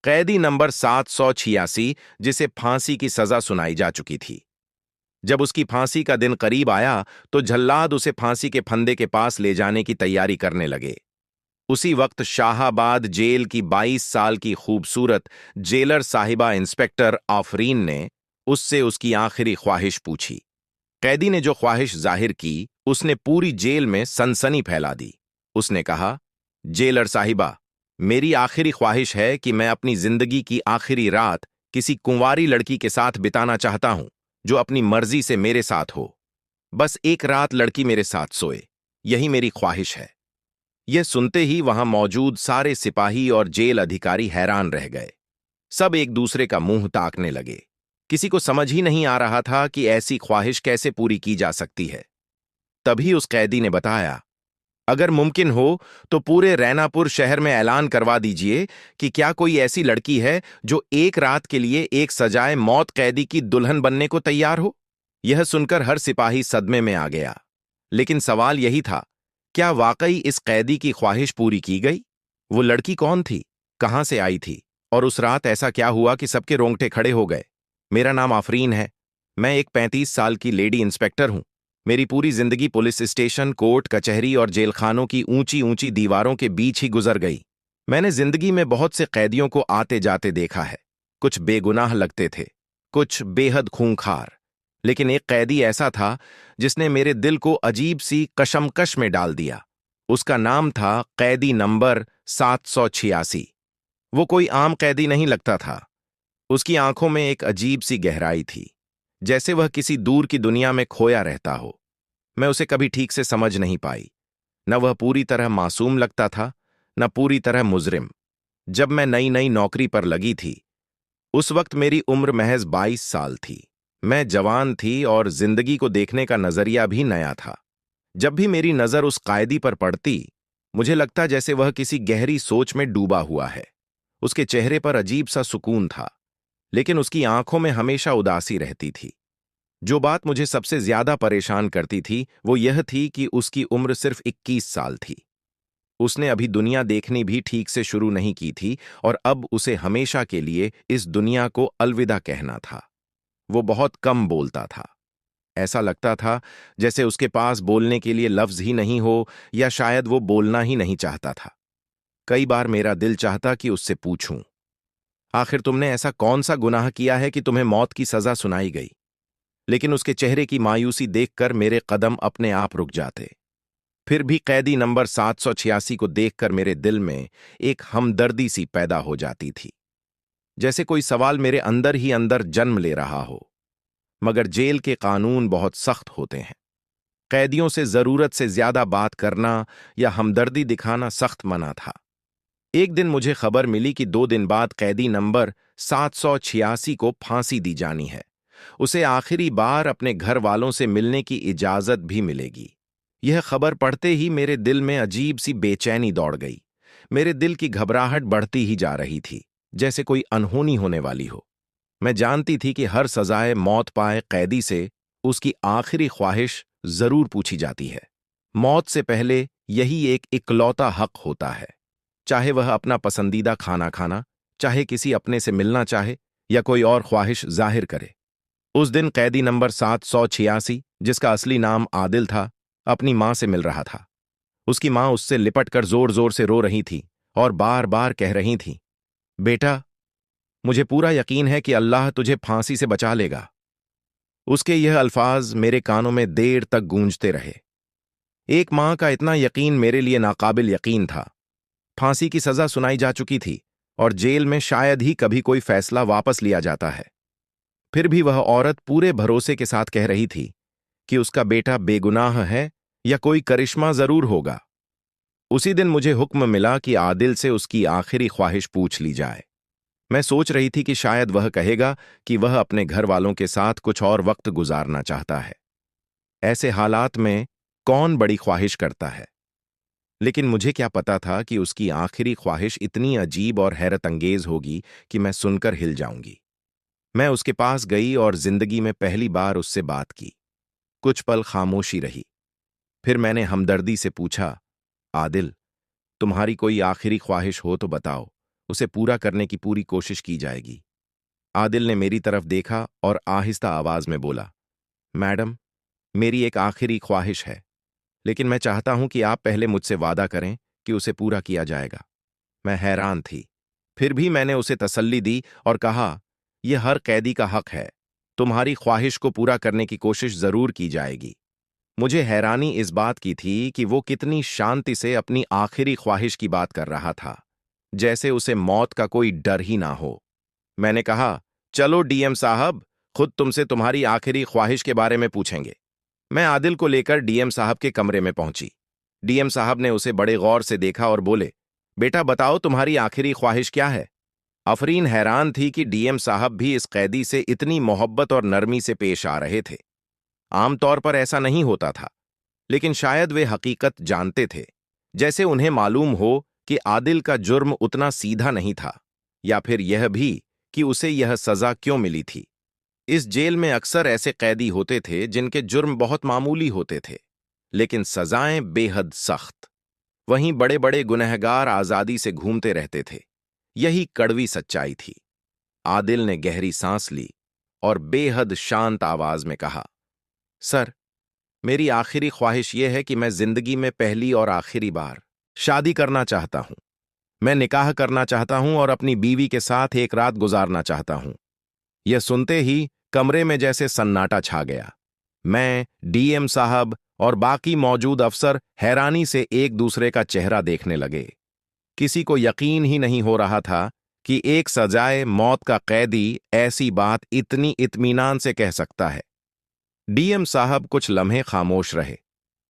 कैदी नंबर 786, जिसे फांसी की सजा सुनाई जा चुकी थी। जब उसकी फांसी का दिन करीब आया तो जल्लाद उसे फांसी के फंदे के पास ले जाने की तैयारी करने लगे। उसी वक्त शाहाबाद जेल की 22 साल की खूबसूरत जेलर साहिबा इंस्पेक्टर आफरीन ने उससे उसकी आखिरी ख्वाहिश पूछी। कैदी ने जो ख्वाहिश जाहिर की, उसने पूरी जेल में सनसनी फैला दी। उसने कहा, जेलर साहिबा, मेरी आखिरी ख्वाहिश है कि मैं अपनी जिंदगी की आखिरी रात किसी कुंवारी लड़की के साथ बिताना चाहता हूं, जो अपनी मर्जी से मेरे साथ हो। बस एक रात लड़की मेरे साथ सोए, यही मेरी ख्वाहिश है। यह सुनते ही वहां मौजूद सारे सिपाही और जेल अधिकारी हैरान रह गए। सब एक दूसरे का मुंह ताकने लगे। किसी को समझ ही नहीं आ रहा था कि ऐसी ख्वाहिश कैसे पूरी की जा सकती है। तभी उस कैदी ने बताया, अगर मुमकिन हो तो पूरे रैनापुर शहर में ऐलान करवा दीजिए कि क्या कोई ऐसी लड़की है जो एक रात के लिए एक सजाए मौत कैदी की दुल्हन बनने को तैयार हो। यह सुनकर हर सिपाही सदमे में आ गया। लेकिन सवाल यही था, क्या वाकई इस कैदी की ख्वाहिश पूरी की गई? वो लड़की कौन थी, कहां से आई थी, और उस रात ऐसा क्या हुआ कि सबके रोंगटे खड़े हो गए? मेरा नाम आफरीन है। मैं एक 35 साल की लेडी इंस्पेक्टर हूं। मेरी पूरी जिंदगी पुलिस स्टेशन, कोर्ट कचहरी और जेलखानों की ऊंची ऊंची दीवारों के बीच ही गुजर गई। मैंने जिंदगी में बहुत से कैदियों को आते जाते देखा है। कुछ बेगुनाह लगते थे, कुछ बेहद खूंखार, लेकिन एक कैदी ऐसा था जिसने मेरे दिल को अजीब सी कशमकश में डाल दिया। उसका नाम था कैदी नंबर 786। वो कोई आम कैदी नहीं लगता था। उसकी आंखों में एक अजीब सी गहराई थी, जैसे वह किसी दूर की दुनिया में खोया रहता हो। मैं उसे कभी ठीक से समझ नहीं पाई। न वह पूरी तरह मासूम लगता था, न पूरी तरह मुजरिम। जब मैं नई नई नौकरी पर लगी थी, उस वक्त मेरी उम्र महज 22 साल थी। मैं जवान थी और जिंदगी को देखने का नजरिया भी नया था। जब भी मेरी नजर उस कायदी पर पड़ती, मुझे लगता जैसे वह किसी गहरी सोच में डूबा हुआ है। उसके चेहरे पर अजीब सा सुकून था, लेकिन उसकी आंखों में हमेशा उदासी रहती थी। जो बात मुझे सबसे ज्यादा परेशान करती थी वो यह थी कि उसकी उम्र सिर्फ 21 साल थी। उसने अभी दुनिया देखनी भी ठीक से शुरू नहीं की थी और अब उसे हमेशा के लिए इस दुनिया को अलविदा कहना था। वो बहुत कम बोलता था। ऐसा लगता था जैसे उसके पास बोलने के लिए लफ्ज ही नहीं हो, या शायद वो बोलना ही नहीं चाहता था। कई बार मेरा दिल चाहता कि उससे पूछूं, आखिर तुमने ऐसा कौन सा गुनाह किया है कि तुम्हें मौत की सजा सुनाई गई? लेकिन उसके चेहरे की मायूसी देखकर मेरे कदम अपने आप रुक जाते। फिर भी कैदी नंबर 786 को देखकर मेरे दिल में एक हमदर्दी सी पैदा हो जाती थी, जैसे कोई सवाल मेरे अंदर ही अंदर जन्म ले रहा हो। मगर जेल के कानून बहुत सख्त होते हैं। कैदियों से जरूरत से ज्यादा बात करना या हमदर्दी दिखाना सख्त मना था। एक दिन मुझे खबर मिली कि 2 दिन बाद कैदी नंबर 786 को फांसी दी जानी है। उसे आखिरी बार अपने घर वालों से मिलने की इजाजत भी मिलेगी। यह खबर पढ़ते ही मेरे दिल में अजीब सी बेचैनी दौड़ गई। मेरे दिल की घबराहट बढ़ती ही जा रही थी, जैसे कोई अनहोनी होने वाली हो। मैं जानती थी कि हर सजाए मौत पाए कैदी से उसकी आखिरी ख्वाहिश जरूर पूछी जाती है। मौत से पहले यही एक इकलौता हक होता है, चाहे वह अपना पसंदीदा खाना खाना, चाहे किसी अपने से मिलना चाहे, या कोई और ख्वाहिश जाहिर करे। उस दिन कैदी नंबर 786, जिसका असली नाम आदिल था, अपनी मां से मिल रहा था। उसकी मां उससे लिपटकर जोर जोर से रो रही थी और बार बार कह रही थी, बेटा, मुझे पूरा यकीन है कि अल्लाह तुझे फांसी से बचा लेगा। उसके यह अल्फाज मेरे कानों में देर तक गूंजते रहे। एक मां का इतना यकीन मेरे लिए नाकाबिल यकीन था। फांसी की सजा सुनाई जा चुकी थी और जेल में शायद ही कभी कोई फैसला वापस लिया जाता है। फिर भी वह औरत पूरे भरोसे के साथ कह रही थी कि उसका बेटा बेगुनाह है या कोई करिश्मा जरूर होगा। उसी दिन मुझे हुक्म मिला कि आदिल से उसकी आखिरी ख्वाहिश पूछ ली जाए। मैं सोच रही थी कि शायद वह कहेगा कि वह अपने घर वालों के साथ कुछ और वक्त गुजारना चाहता है। ऐसे हालात में कौन बड़ी ख्वाहिश करता है? लेकिन मुझे क्या पता था कि उसकी आखिरी ख्वाहिश इतनी अजीब और हैरत अंगेज होगी कि मैं सुनकर हिल जाऊंगी। मैं उसके पास गई और जिंदगी में पहली बार उससे बात की। कुछ पल खामोशी रही। फिर मैंने हमदर्दी से पूछा, आदिल, तुम्हारी कोई आखिरी ख्वाहिश हो तो बताओ। उसे पूरा करने की पूरी कोशिश की जाएगी। आदिल ने मेरी तरफ देखा और आहिस्ता आवाज में बोला, मैडम, मेरी एक आखिरी ख्वाहिश है, लेकिन मैं चाहता हूं कि आप पहले मुझसे वादा करें कि उसे पूरा किया जाएगा। मैं हैरान थी। फिर भी मैंने उसे तसल्ली दी और कहा, यह हर कैदी का हक है। तुम्हारी ख्वाहिश को पूरा करने की कोशिश जरूर की जाएगी। मुझे हैरानी इस बात की थी कि वो कितनी शांति से अपनी आखिरी ख्वाहिश की बात कर रहा था, जैसे उसे मौत का कोई डर ही ना हो। मैंने कहा, चलो डीएम साहब, खुद तुमसे तुम्हारी आखिरी ख्वाहिश के बारे में पूछेंगे। मैं आदिल को लेकर डीएम साहब के कमरे में पहुंची। डीएम साहब ने उसे बड़े गौर से देखा और बोले, बेटा बताओ तुम्हारी आखिरी ख्वाहिश क्या है? अफरीन हैरान थी कि डीएम साहब भी इस कैदी से इतनी मोहब्बत और नरमी से पेश आ रहे थे। आमतौर पर ऐसा नहीं होता था, लेकिन शायद वे हकीकत जानते थे, जैसे उन्हें मालूम हो कि आदिल का जुर्म उतना सीधा नहीं था, या फिर यह भी कि उसे यह सजा क्यों मिली थी। इस जेल में अक्सर ऐसे कैदी होते थे जिनके जुर्म बहुत मामूली होते थे, लेकिन सजाएं बेहद सख्त। वहीं बड़े बड़े गुनहगार आजादी से घूमते रहते थे। यही कड़वी सच्चाई थी। आदिल ने गहरी सांस ली और बेहद शांत आवाज में कहा, सर, मेरी आखिरी ख्वाहिश यह है कि मैं जिंदगी में पहली और आखिरी बार शादी करना चाहता हूं। मैं निकाह करना चाहता हूं और अपनी बीवी के साथ एक रात गुजारना चाहता हूं। यह सुनते ही कमरे में जैसे सन्नाटा छा गया। मैं, डीएम साहब और बाकी मौजूद अफसर हैरानी से एक दूसरे का चेहरा देखने लगे। किसी को यकीन ही नहीं हो रहा था कि एक सजाए मौत का कैदी ऐसी बात इतनी इत्मीनान से कह सकता है। डीएम साहब कुछ लम्हे खामोश रहे,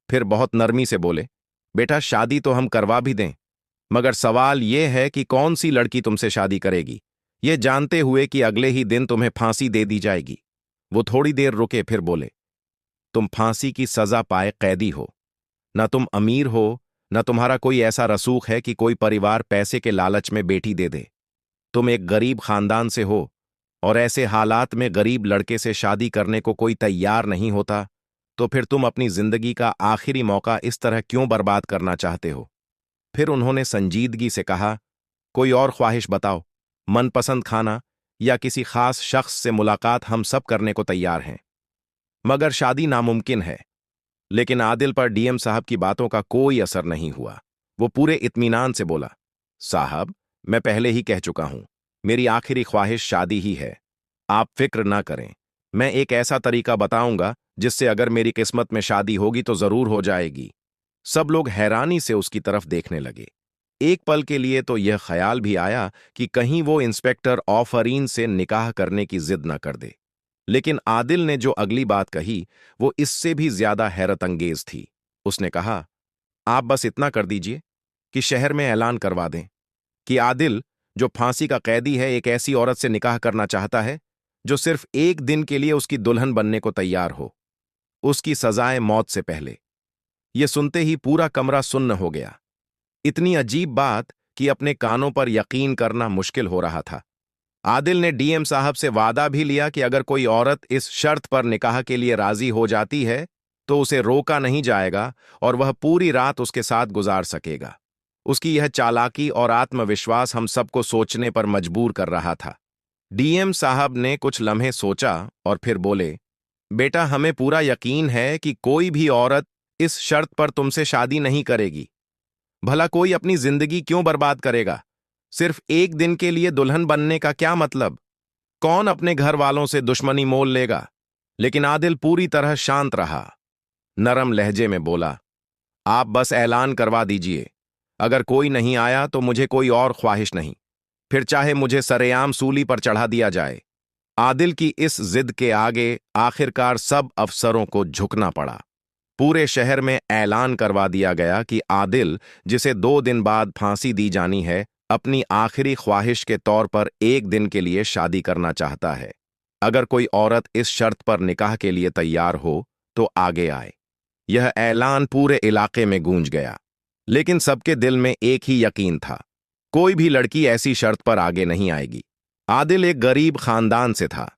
फिर बहुत नरमी से बोले, बेटा शादी तो हम करवा भी दें, मगर सवाल यह है कि कौन सी लड़की तुमसे शादी करेगी, ये जानते हुए कि अगले ही दिन तुम्हें फांसी दे दी जाएगी। वो थोड़ी देर रुके, फिर बोले, तुम फांसी की सजा पाए कैदी हो। न तुम अमीर हो, न तुम्हारा कोई ऐसा रसूख है कि कोई परिवार पैसे के लालच में बेटी दे दे। तुम एक गरीब खानदान से हो, और ऐसे हालात में गरीब लड़के से शादी करने को कोई तैयार नहीं होता, तो फिर तुम अपनी जिंदगी का आखिरी मौका इस तरह क्यों बर्बाद करना चाहते हो? फिर उन्होंने संजीदगी से कहा, कोई और ख्वाहिश बताओ, मनपसंद खाना या किसी खास शख्स से मुलाकात हम सब करने को तैयार हैं, मगर शादी नामुमकिन है। लेकिन आदिल पर डीएम साहब की बातों का कोई असर नहीं हुआ। वो पूरे इत्मीनान से बोला, साहब, मैं पहले ही कह चुका हूं, मेरी आखिरी ख्वाहिश शादी ही है। आप फिक्र ना करें, मैं एक ऐसा तरीका बताऊंगा जिससे अगर मेरी किस्मत में शादी होगी तो जरूर हो जाएगी। सब लोग हैरानी से उसकी तरफ देखने लगे। एक पल के लिए तो यह ख्याल भी आया कि कहीं वो इंस्पेक्टर आफरीन से निकाह करने की जिद न कर दे। लेकिन आदिल ने जो अगली बात कही वो इससे भी ज्यादा हैरत अंगेज थी। उसने कहा, आप बस इतना कर दीजिए कि शहर में ऐलान करवा दें कि आदिल, जो फांसी का कैदी है, एक ऐसी औरत से निकाह करना चाहता है जो सिर्फ एक दिन के लिए उसकी दुल्हन बनने को तैयार हो, उसकी सजाए मौत से पहले। यह सुनते ही पूरा कमरा सुन्न हो गया। इतनी अजीब बात कि अपने कानों पर यकीन करना मुश्किल हो रहा था। आदिल ने डीएम साहब से वादा भी लिया कि अगर कोई औरत इस शर्त पर निकाह के लिए राजी हो जाती है तो उसे रोका नहीं जाएगा और वह पूरी रात उसके साथ गुजार सकेगा। उसकी यह चालाकी और आत्मविश्वास हम सबको सोचने पर मजबूर कर रहा था। डीएम साहब ने कुछ लम्हे सोचा और फिर बोले, बेटा, हमें पूरा यकीन है कि कोई भी औरत इस शर्त पर तुमसे शादी नहीं करेगी। भला कोई अपनी जिंदगी क्यों बर्बाद करेगा? सिर्फ एक दिन के लिए दुल्हन बनने का क्या मतलब? कौन अपने घर वालों से दुश्मनी मोल लेगा? लेकिन आदिल पूरी तरह शांत रहा। नरम लहजे में बोला, आप बस ऐलान करवा दीजिए, अगर कोई नहीं आया तो मुझे कोई और ख्वाहिश नहीं, फिर चाहे मुझे सरेआम सूली पर चढ़ा दिया जाए। आदिल की इस जिद के आगे आखिरकार सब अफसरों को झुकना पड़ा। पूरे शहर में ऐलान करवा दिया गया कि आदिल, जिसे 2 दिन बाद फांसी दी जानी है, अपनी आखिरी ख्वाहिश के तौर पर एक दिन के लिए शादी करना चाहता है। अगर कोई औरत इस शर्त पर निकाह के लिए तैयार हो तो आगे आए। यह ऐलान पूरे इलाके में गूंज गया, लेकिन सबके दिल में एक ही यकीन था, कोई भी लड़की ऐसी शर्त पर आगे नहीं आएगी। आदिल एक गरीब खानदान से था।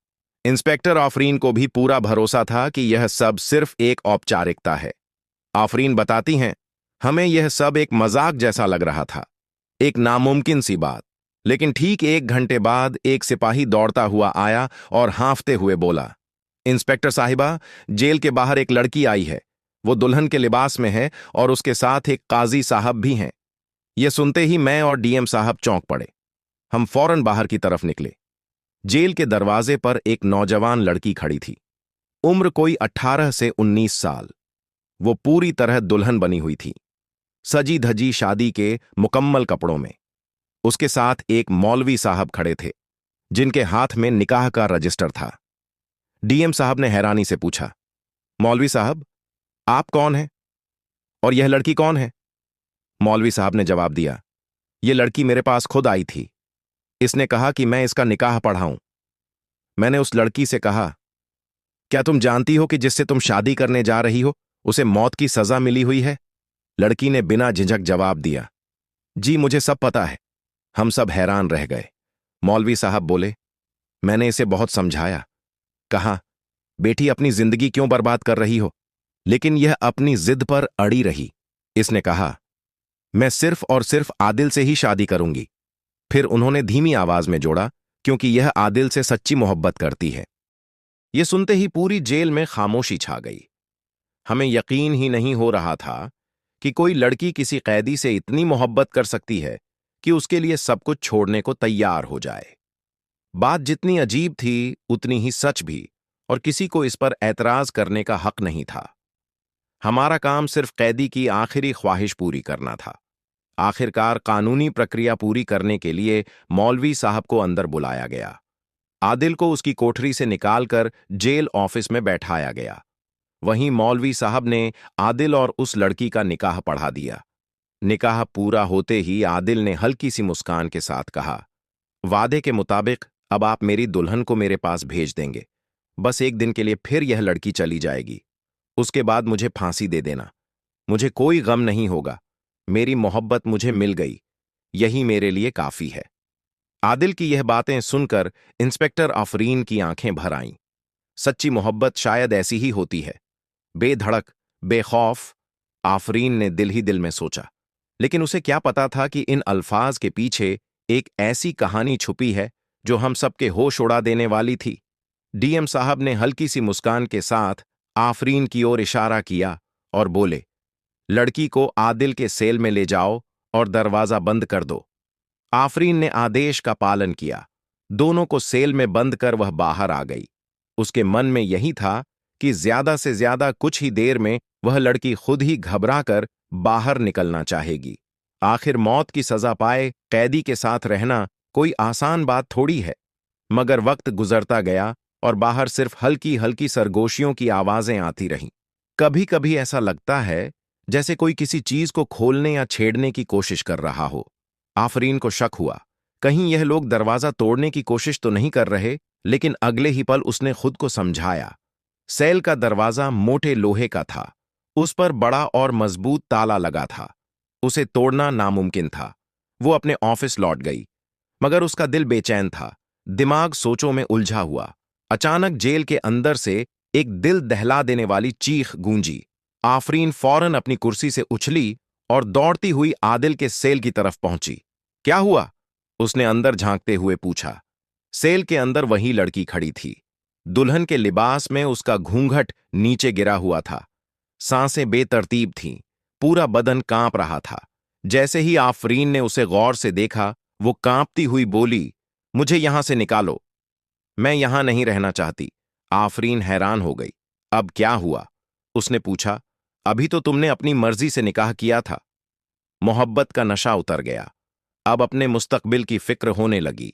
इंस्पेक्टर आफरीन को भी पूरा भरोसा था कि यह सब सिर्फ एक औपचारिकता है। आफरीन बताती हैं, हमें यह सब एक मजाक जैसा लग रहा था, एक नामुमकिन सी बात। लेकिन ठीक 1 घंटे बाद एक सिपाही दौड़ता हुआ आया और हाँफते हुए बोला, इंस्पेक्टर साहिबा, जेल के बाहर एक लड़की आई है। वो दुल्हन के लिबास में है और उसके साथ एक काजी साहब भी हैं। ये सुनते ही मैं और डीएम साहब चौंक पड़े। हम फौरन बाहर की तरफ निकले। जेल के दरवाजे पर एक नौजवान लड़की खड़ी थी। उम्र कोई 18 से 19 साल। वो पूरी तरह दुल्हन बनी हुई थी, सजी धजी शादी के मुकम्मल कपड़ों में। उसके साथ एक मौलवी साहब खड़े थे, जिनके हाथ में निकाह का रजिस्टर था। डीएम साहब ने हैरानी से पूछा, मौलवी साहब, आप कौन हैं और यह लड़की कौन है? मौलवी साहब ने जवाब दिया, यह लड़की मेरे पास खुद आई थी। इसने कहा कि मैं इसका निकाह पढ़ाऊं। मैंने उस लड़की से कहा, क्या तुम जानती हो कि जिससे तुम शादी करने जा रही हो उसे मौत की सजा मिली हुई है? लड़की ने बिना झिझक जवाब दिया, जी मुझे सब पता है। हम सब हैरान रह गए। मौलवी साहब बोले, मैंने इसे बहुत समझाया, कहा, बेटी अपनी जिंदगी क्यों बर्बाद कर रही हो? लेकिन यह अपनी जिद पर अड़ी रही। इसने कहा, मैं सिर्फ और सिर्फ आदिल से ही शादी करूंगी। फिर उन्होंने धीमी आवाज में जोड़ा, क्योंकि यह आदिल से सच्ची मोहब्बत करती है। यह सुनते ही पूरी जेल में खामोशी छा गई। हमें यकीन ही नहीं हो रहा था कि कोई लड़की किसी कैदी से इतनी मोहब्बत कर सकती है कि उसके लिए सब कुछ छोड़ने को तैयार हो जाए। बात जितनी अजीब थी उतनी ही सच भी, और किसी को इस पर ऐतराज करने का हक नहीं था। हमारा काम सिर्फ कैदी की आखिरी ख्वाहिश पूरी करना था। आखिरकार कानूनी प्रक्रिया पूरी करने के लिए मौलवी साहब को अंदर बुलाया गया। आदिल को उसकी कोठरी से निकालकर जेल ऑफिस में बैठाया गया। वहीं मौलवी साहब ने आदिल और उस लड़की का निकाह पढ़ा दिया। निकाह पूरा होते ही आदिल ने हल्की सी मुस्कान के साथ कहा, वादे के मुताबिक अब आप मेरी दुल्हन को मेरे पास भेज देंगे। बस एक दिन के लिए फिर यह लड़की चली जाएगी। उसके बाद मुझे फांसी दे देना। मुझे कोई गम नहीं होगा। मेरी मोहब्बत मुझे मिल गई, यही मेरे लिए काफी है। आदिल की यह बातें सुनकर इंस्पेक्टर आफरीन की आंखें भर आईं। सच्ची मोहब्बत शायद ऐसी ही होती है, बेधड़क, बेखौफ। आफरीन ने दिल ही दिल में सोचा, लेकिन उसे क्या पता था कि इन अल्फाज के पीछे एक ऐसी कहानी छुपी है जो हम सबके होश उड़ा देने वाली थी। डीएम साहब ने हल्की सी मुस्कान के साथ आफरीन की ओर इशारा किया और बोले, लड़की को आदिल के सेल में ले जाओ और दरवाजा बंद कर दो। आफरीन ने आदेश का पालन किया। दोनों को सेल में बंद कर वह बाहर आ गई। उसके मन में यही था कि ज्यादा से ज्यादा कुछ ही देर में वह लड़की खुद ही घबराकर बाहर निकलना चाहेगी। आखिर मौत की सजा पाए कैदी के साथ रहना कोई आसान बात थोड़ी है। मगर वक्त गुजरता गया और बाहर सिर्फ हल्की हल्की सरगोशियों की आवाजें आती रहीं। कभी कभी ऐसा लगता है जैसे कोई किसी चीज को खोलने या छेड़ने की कोशिश कर रहा हो। आफरीन को शक हुआ, कहीं यह लोग दरवाजा तोड़ने की कोशिश तो नहीं कर रहे, लेकिन अगले ही पल उसने खुद को समझाया। सेल का दरवाजा मोटे लोहे का था। उस पर बड़ा और मजबूत ताला लगा था। उसे तोड़ना नामुमकिन था। वो अपने ऑफिस लौट गई, मगर उसका दिल बेचैन था, दिमाग सोचों में उलझा हुआ। अचानक जेल के अंदर से एक दिल दहला देने वाली चीख गूंजी। आफरीन फौरन अपनी कुर्सी से उछली और दौड़ती हुई आदिल के सेल की तरफ पहुंची। क्या हुआ? उसने अंदर झांकते हुए पूछा। सेल के अंदर वही लड़की खड़ी थी। दुल्हन के लिबास में उसका घूंघट नीचे गिरा हुआ था। सांसें बेतरतीब थीं, पूरा बदन कांप रहा था। जैसे ही आफरीन ने उसे गौर से देखा, वो कांपती हुई बोली, मुझे यहां से निकालो, मैं यहां नहीं रहना चाहती। आफरीन हैरान हो गई। अब क्या हुआ? उसने पूछा। अभी तो तुमने अपनी मर्जी से निकाह किया था। मोहब्बत का नशा उतर गया। अब अपने मुस्तकबिल की फिक्र होने लगी।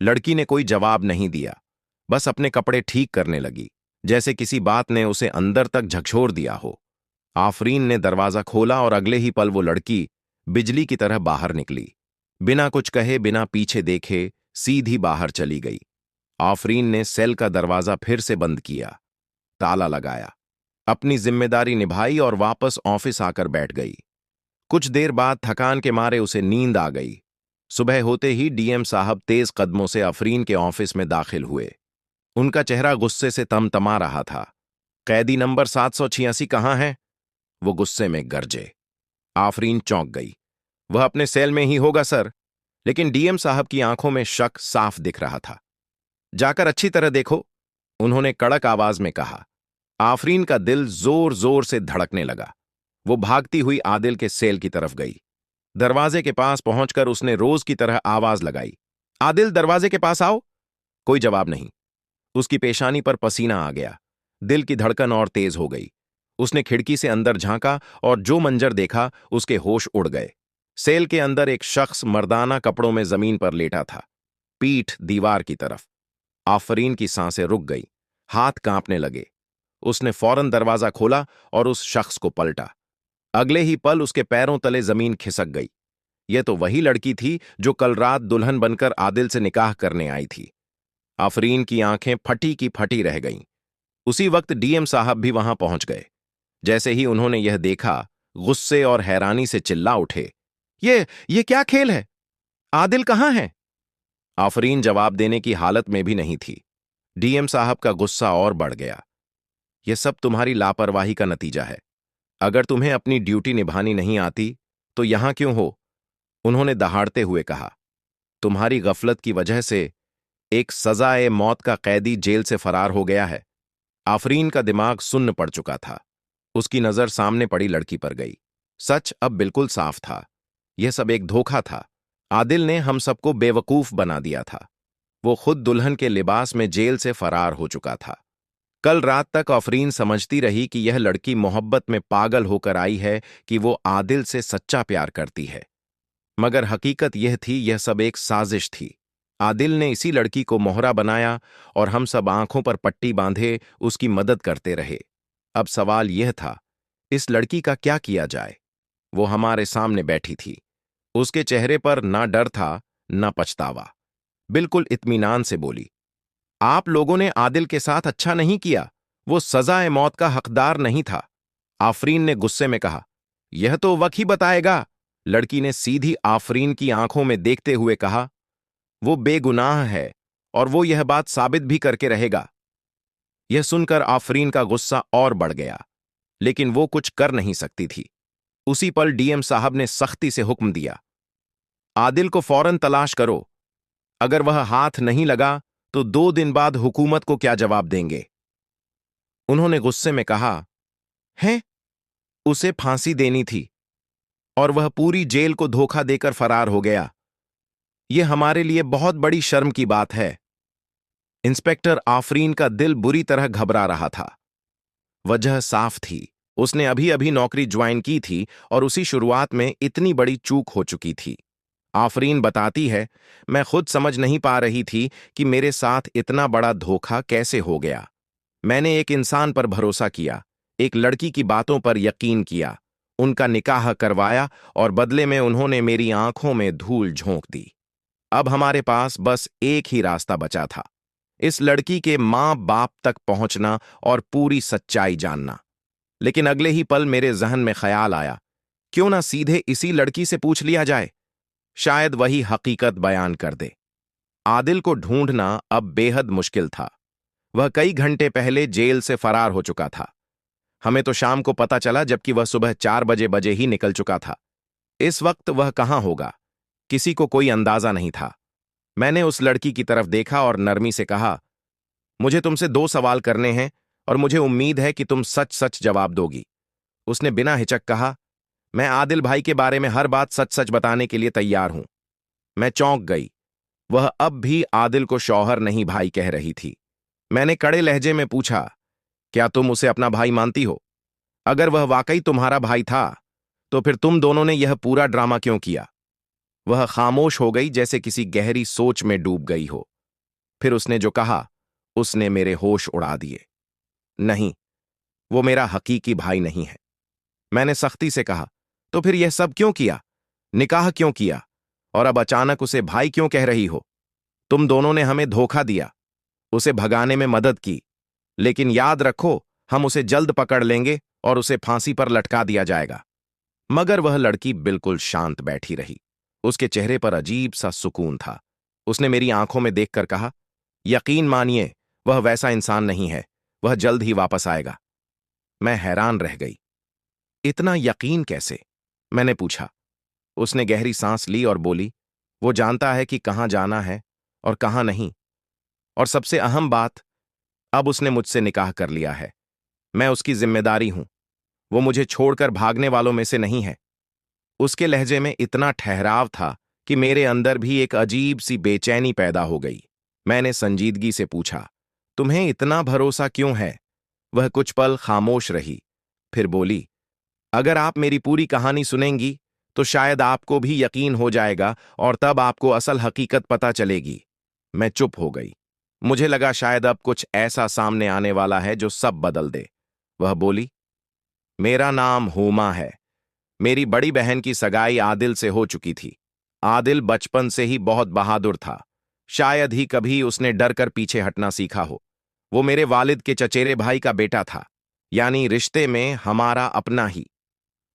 लड़की ने कोई जवाब नहीं दिया, बस अपने कपड़े ठीक करने लगी, जैसे किसी बात ने उसे अंदर तक झकझोर दिया हो। आफरीन ने दरवाजा खोला और अगले ही पल वो लड़की बिजली की तरह बाहर निकली। बिना कुछ कहे, बिना पीछे देखे सीधी बाहर चली गई। आफरीन ने सेल का दरवाजा फिर से बंद किया, ताला लगाया, अपनी जिम्मेदारी निभाई और वापस ऑफिस आकर बैठ गई। कुछ देर बाद थकान के मारे उसे नींद आ गई। सुबह होते ही डीएम साहब तेज कदमों से आफरीन के ऑफिस में दाखिल हुए। उनका चेहरा गुस्से से तमतमा रहा था। कैदी नंबर 786 कहाँ है? वो गुस्से में गरजे। आफरीन चौंक गई। वह अपने सेल में ही होगा सर। लेकिन डीएम साहब की आंखों में शक साफ दिख रहा था। जाकर अच्छी तरह देखो, उन्होंने कड़क आवाज में कहा। आफरीन का दिल जोर जोर से धड़कने लगा। वो भागती हुई आदिल के सेल की तरफ गई। दरवाजे के पास पहुंचकर उसने रोज की तरह आवाज लगाई, आदिल दरवाजे के पास आओ। कोई जवाब नहीं। उसकी पेशानी पर पसीना आ गया। दिल की धड़कन और तेज हो गई। उसने खिड़की से अंदर झांका और जो मंजर देखा उसके होश उड़ गए। सेल के अंदर एक शख्स मर्दाना कपड़ों में जमीन पर लेटा था, पीठ दीवार की तरफ। आफरीन की सांसें रुक गई, हाथ कांपने लगे। उसने फौरन दरवाजा खोला और उस शख्स को पलटा। अगले ही पल उसके पैरों तले जमीन खिसक गई। यह तो वही लड़की थी जो कल रात दुल्हन बनकर आदिल से निकाह करने आई थी। आफरीन की आंखें फटी की फटी रह गईं। उसी वक्त डीएम साहब भी वहां पहुंच गए। जैसे ही उन्होंने यह देखा, गुस्से और हैरानी से चिल्ला उठे, ये क्या खेल है? आदिल कहां है? आफरीन जवाब देने की हालत में भी नहीं थी। डीएम साहब का गुस्सा और बढ़ गया। यह सब तुम्हारी लापरवाही का नतीजा है। अगर तुम्हें अपनी ड्यूटी निभानी नहीं आती तो यहां क्यों हो? उन्होंने दहाड़ते हुए कहा। तुम्हारी गफलत की वजह से एक सजाए मौत का कैदी जेल से फरार हो गया है। आफरीन का दिमाग सुन्न पड़ चुका था। उसकी नजर सामने पड़ी लड़की पर गई। सच अब बिल्कुल साफ था। यह सब एक धोखा था। आदिल ने हम सबको बेवकूफ बना दिया था। वो खुद दुल्हन के लिबास में जेल से फरार हो चुका था। कल रात तक आफरीन समझती रही कि यह लड़की मोहब्बत में पागल होकर आई है, कि वो आदिल से सच्चा प्यार करती है। मगर हकीकत यह थी, यह सब एक साजिश थी। आदिल ने इसी लड़की को मोहरा बनाया और हम सब आंखों पर पट्टी बांधे उसकी मदद करते रहे। अब सवाल यह था, इस लड़की का क्या किया जाए? वो हमारे सामने बैठी थी। उसके चेहरे पर ना डर था, ना पछतावा। बिल्कुल इत्मीनान से बोली, आप लोगों ने आदिल के साथ अच्छा नहीं किया। वो सजाए मौत का हकदार नहीं था। आफरीन ने गुस्से में कहा, यह तो वक्त ही बताएगा। लड़की ने सीधी आफरीन की आंखों में देखते हुए कहा, वो बेगुनाह है और वो यह बात साबित भी करके रहेगा। यह सुनकर आफरीन का गुस्सा और बढ़ गया, लेकिन वो कुछ कर नहीं सकती थी। उसी पल डीएम साहब ने सख्ती से हुक्म दिया, आदिल को फौरन तलाश करो। अगर वह हाथ नहीं लगा तो 2 दिन बाद हुकूमत को क्या जवाब देंगे? उन्होंने गुस्से में कहा, हैं? उसे फांसी देनी थी और वह पूरी जेल को धोखा देकर फरार हो गया। यह हमारे लिए बहुत बड़ी शर्म की बात है। इंस्पेक्टर आफरीन का दिल बुरी तरह घबरा रहा था। वजह साफ थी, उसने अभी अभी नौकरी ज्वाइन की थी और उसी शुरुआत में इतनी बड़ी चूक हो चुकी थी। आफरीन बताती है, मैं खुद समझ नहीं पा रही थी कि मेरे साथ इतना बड़ा धोखा कैसे हो गया। मैंने एक इंसान पर भरोसा किया, एक लड़की की बातों पर यकीन किया, उनका निकाह करवाया और बदले में उन्होंने मेरी आंखों में धूल झोंक दी। अब हमारे पास बस एक ही रास्ता बचा था, इस लड़की के मां बाप तक पहुंचना और पूरी सच्चाई जानना। लेकिन अगले ही पल मेरे जहन में ख्याल आया, क्यों ना सीधे इसी लड़की से पूछ लिया जाए, शायद वही हकीकत बयान कर दे। आदिल को ढूंढना अब बेहद मुश्किल था। वह कई घंटे पहले जेल से फरार हो चुका था। हमें तो शाम को पता चला, जबकि वह सुबह 4 बजे ही निकल चुका था। इस वक्त वह कहां होगा, किसी को कोई अंदाजा नहीं था। मैंने उस लड़की की तरफ देखा और नरमी से कहा, मुझे तुमसे 2 सवाल करने हैं और मुझे उम्मीद है कि तुम सच सच जवाब दोगी। उसने बिना हिचक कहा, मैं आदिल भाई के बारे में हर बात सच सच बताने के लिए तैयार हूं। मैं चौंक गई। वह अब भी आदिल को शौहर नहीं भाई कह रही थी। मैंने कड़े लहजे में पूछा, क्या तुम उसे अपना भाई मानती हो? अगर वह वाकई तुम्हारा भाई था तो फिर तुम दोनों ने यह पूरा ड्रामा क्यों किया? वह खामोश हो गई, जैसे किसी गहरी सोच में डूब गई हो। फिर उसने जो कहा, उसने मेरे होश उड़ा दिए। नहीं, वो मेरा हकीकी भाई नहीं है। मैंने सख्ती से कहा, तो फिर यह सब क्यों किया? निकाह क्यों किया? और अब अचानक उसे भाई क्यों कह रही हो? तुम दोनों ने हमें धोखा दिया, उसे भगाने में मदद की, लेकिन याद रखो, हम उसे जल्द पकड़ लेंगे और उसे फांसी पर लटका दिया जाएगा। मगर वह लड़की बिल्कुल शांत बैठी रही। उसके चेहरे पर अजीब सा सुकून था। उसने मेरी आंखों में देखकर कहा, यकीन मानिए, वह वैसा इंसान नहीं है। वह जल्द ही वापस आएगा। मैं हैरान रह गई। इतना यकीन कैसे? मैंने पूछा। उसने गहरी सांस ली और बोली, वो जानता है कि कहाँ जाना है और कहाँ नहीं। और सबसे अहम बात, अब उसने मुझसे निकाह कर लिया है। मैं उसकी जिम्मेदारी हूं। वो मुझे छोड़कर भागने वालों में से नहीं है। उसके लहजे में इतना ठहराव था कि मेरे अंदर भी एक अजीब सी बेचैनी पैदा हो गई। मैंने संजीदगी से पूछा, तुम्हें इतना भरोसा क्यों है? वह कुछ पल खामोश रही, फिर बोली, अगर आप मेरी पूरी कहानी सुनेंगी तो शायद आपको भी यकीन हो जाएगा और तब आपको असल हकीकत पता चलेगी। मैं चुप हो गई। मुझे लगा शायद अब कुछ ऐसा सामने आने वाला है जो सब बदल दे। वह बोली, मेरा नाम हुमा है। मेरी बड़ी बहन की सगाई आदिल से हो चुकी थी। आदिल बचपन से ही बहुत बहादुर था। शायद ही कभी उसने डर कर पीछे हटना सीखा हो। वो मेरे वालिद के चचेरे भाई का बेटा था, यानी रिश्ते में हमारा अपना ही।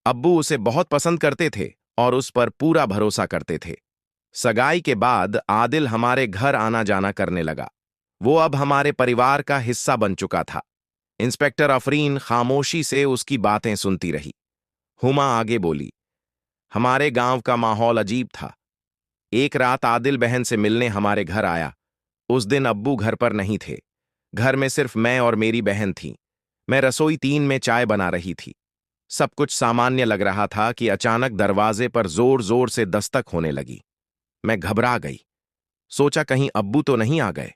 अब्बू उसे बहुत पसंद करते थे और उस पर पूरा भरोसा करते थे। सगाई के बाद आदिल हमारे घर आना जाना करने लगा। वो अब हमारे परिवार का हिस्सा बन चुका था। इंस्पेक्टर अफरीन खामोशी से उसकी बातें सुनती रही। हुमा आगे बोली, हमारे गांव का माहौल अजीब था। एक रात आदिल बहन से मिलने हमारे घर आया। उस दिन अब्बू घर पर नहीं थे। घर में सिर्फ मैं और मेरी बहन थी। मैं रसोई 3 में चाय बना रही थी। सब कुछ सामान्य लग रहा था कि अचानक दरवाजे पर जोर जोर से दस्तक होने लगी। मैं घबरा गई। सोचा कहीं अब्बू तो नहीं आ गए।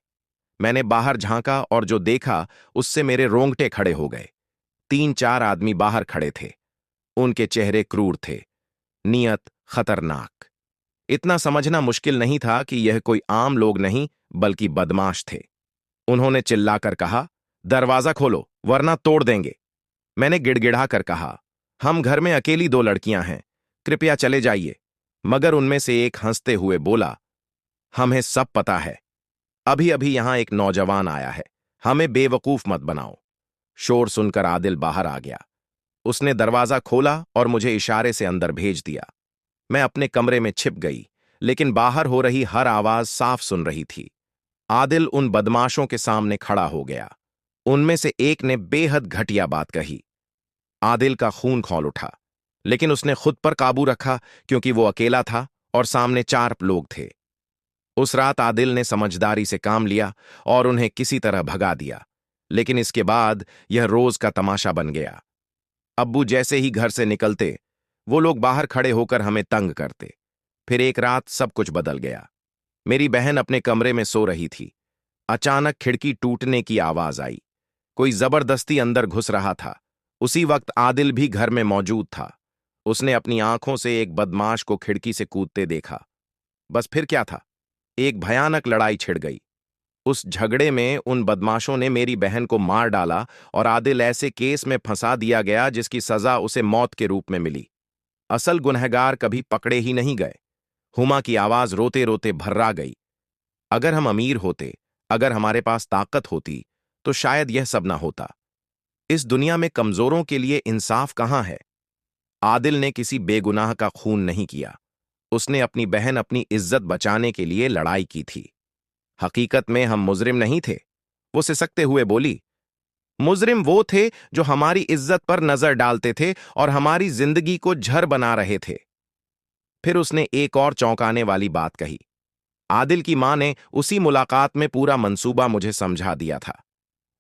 मैंने बाहर झांका और जो देखा उससे मेरे रोंगटे खड़े हो गए। 3-4 आदमी बाहर खड़े थे। उनके चेहरे क्रूर थे, नियत खतरनाक। इतना समझना मुश्किल नहीं था कि यह कोई आम लोग नहीं बल्कि बदमाश थे। उन्होंने चिल्लाकर कहा, दरवाजा खोलो वरना तोड़ देंगे। मैंने गिड़गिड़ा कर कहा, हम घर में अकेली 2 लड़कियां हैं, कृपया चले जाइए। मगर उनमें से एक हंसते हुए बोला, हमें सब पता है। अभी अभी यहां एक नौजवान आया है, हमें बेवकूफ मत बनाओ। शोर सुनकर आदिल बाहर आ गया। उसने दरवाजा खोला और मुझे इशारे से अंदर भेज दिया। मैं अपने कमरे में छिप गई, लेकिन बाहर हो रही हर आवाज साफ सुन रही थी। आदिल उन बदमाशों के सामने खड़ा हो गया। उनमें से एक ने बेहद घटिया बात कही। आदिल का खून खौल उठा, लेकिन उसने खुद पर काबू रखा क्योंकि वो अकेला था और सामने 4 लोग थे। उस रात आदिल ने समझदारी से काम लिया और उन्हें किसी तरह भगा दिया, लेकिन इसके बाद यह रोज का तमाशा बन गया। अब्बू जैसे ही घर से निकलते, वो लोग बाहर खड़े होकर हमें तंग करते। फिर एक रात सब कुछ बदल गया। मेरी बहन अपने कमरे में सो रही थी। अचानक खिड़की टूटने की आवाज आई। कोई जबरदस्ती अंदर घुस रहा था। उसी वक्त आदिल भी घर में मौजूद था। उसने अपनी आंखों से एक बदमाश को खिड़की से कूदते देखा। बस फिर क्या था? एक भयानक लड़ाई छिड़ गई। उस झगड़े में उन बदमाशों ने मेरी बहन को मार डाला और आदिल ऐसे केस में फंसा दिया गया जिसकी सजा उसे मौत के रूप में मिली। असल गुनहगार कभी पकड़े ही नहीं गए। हुमा की आवाज रोते रोते भर्रा गई। अगर हम अमीर होते, अगर हमारे पास ताकत होती, तो शायद यह सब ना होता। इस दुनिया में कमजोरों के लिए इंसाफ कहां है? आदिल ने किसी बेगुनाह का खून नहीं किया। उसने अपनी बहन अपनी इज्जत बचाने के लिए लड़ाई की थी। हकीकत में हम मुजरिम नहीं थे। वो सिसकते हुए बोली, मुजरिम वो थे जो हमारी इज्जत पर नजर डालते थे और हमारी जिंदगी को झर बना रहे थे। फिर उसने एक और चौंकाने वाली बात कही। आदिल की मां ने उसी मुलाकात में पूरा मंसूबा मुझे समझा दिया था।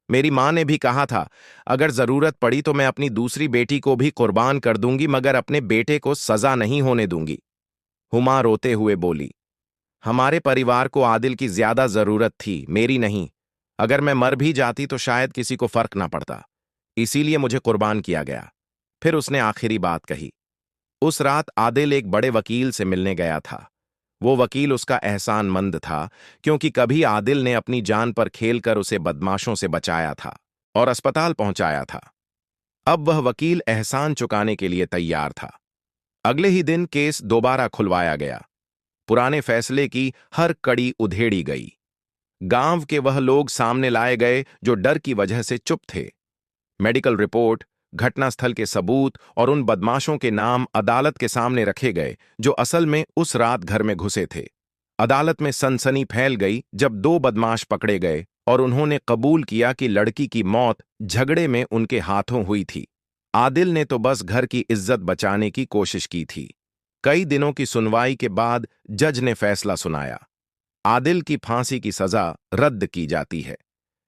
मेरी मां ने भी कहा था, अगर जरूरत पड़ी तो मैं अपनी दूसरी बेटी को भी कुर्बान कर दूंगी, मगर अपने बेटे को सजा नहीं होने दूंगी। हुमा रोते हुए बोली, हमारे परिवार को आदिल की ज्यादा जरूरत थी, मेरी नहीं। अगर मैं मर भी जाती तो शायद किसी को फर्क ना पड़ता। इसीलिए मुझे कुर्बान किया गया। फिर उसने आखिरी बात कही। उस रात आदिल एक बड़े वकील से मिलने गया था। वो वकील उसका एहसानमंद था, क्योंकि कभी आदिल ने अपनी जान पर खेलकर उसे बदमाशों से बचाया था और अस्पताल पहुंचाया था। अब वह वकील एहसान चुकाने के लिए तैयार था। अगले ही दिन केस दोबारा खुलवाया गया। पुराने फैसले की हर कड़ी उधेड़ी गई। गांव के वह लोग सामने लाए गए जो डर की वजह से चुप थे। मेडिकल रिपोर्ट, घटनास्थल के सबूत और उन बदमाशों के नाम अदालत के सामने रखे गए जो असल में उस रात घर में घुसे थे। अदालत में सनसनी फैल गई जब 2 बदमाश पकड़े गए और उन्होंने कबूल किया कि लड़की की मौत झगड़े में उनके हाथों हुई थी। आदिल ने तो बस घर की इज्जत बचाने की कोशिश की थी। कई दिनों की सुनवाई के बाद जज ने फैसला सुनाया। आदिल की फांसी की सजा रद्द की जाती है।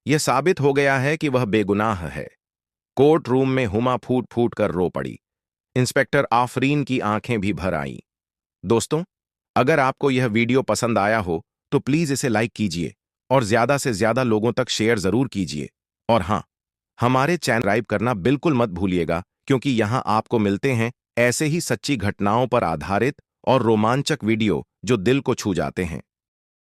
यह साबित हो गया है कि वह बेगुनाह है। कोर्ट रूम में हुमा फूट फूट कर रो पड़ी। इंस्पेक्टर आफरीन की आंखें भी भर आईं। दोस्तों, अगर आपको यह वीडियो पसंद आया हो तो प्लीज इसे लाइक कीजिए और ज्यादा से ज्यादा लोगों तक शेयर जरूर कीजिए। और हाँ, हमारे चैनल सब्सक्राइब करना बिल्कुल मत भूलिएगा, क्योंकि यहां आपको मिलते हैं ऐसे ही सच्ची घटनाओं पर आधारित और रोमांचक वीडियो जो दिल को छू जाते हैं।